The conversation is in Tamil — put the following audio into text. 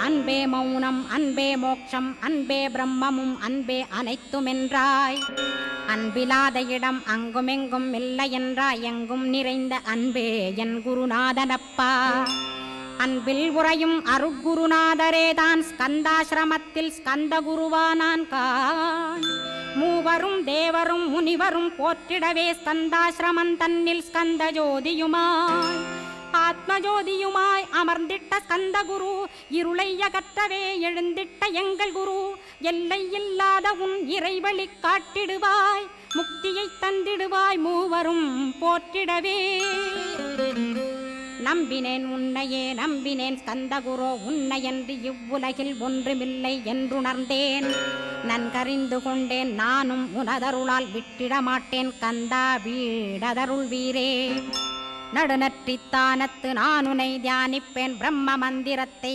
அன்பே மௌனம், அன்பே மோட்சம், அன்பே பிரம்மமும், அன்பே அனைத்துமென்றாய். அன்பிலாத இடம் அங்குமெங்கும் இல்லை என்றாய், எங்கும் நிறைந்த அன்பே என் குருநாதனப்பா. அன்பில் உறையும் அருட்குருநாதரேதான் ஸ்கந்தாசிரமத்தில் ஸ்கந்த குருவானான் கான். மூவரும் தேவரும் முனிவரும் போற்றிடவே ஸ்கந்தாசிரமம் தன்னில் ஸ்கந்த ஜோதியுமாய் ஆத்மஜோதியுமாய் அமர்ந்திட்ட ஸ்கந்த குரு, இருளை அகற்றவே எழுந்திட்ட எங்கள் குரு. எல்லை இல்லாத உன் இறைவழி காட்டிடுவாய், முக்தியை தந்திடுவாய் மூவரும் போற்றிடவே. நம்பினேன் உன்னையே நம்பினேன் ஸ்கந்தகுரோ, உன்னையன்றி இவ்வுலகில் ஒன்றுமில்லை என்றுணர்ந்தேன். நன்கறிந்து கொண்டேன் நானும் உனதருளால் விட்டிட மாட்டேன் கந்தா வீடதருள் வீரே. நடுநற்றித்தானத்து நான் உனை தியானிப்பேன், பிரம்ம மந்திரத்தை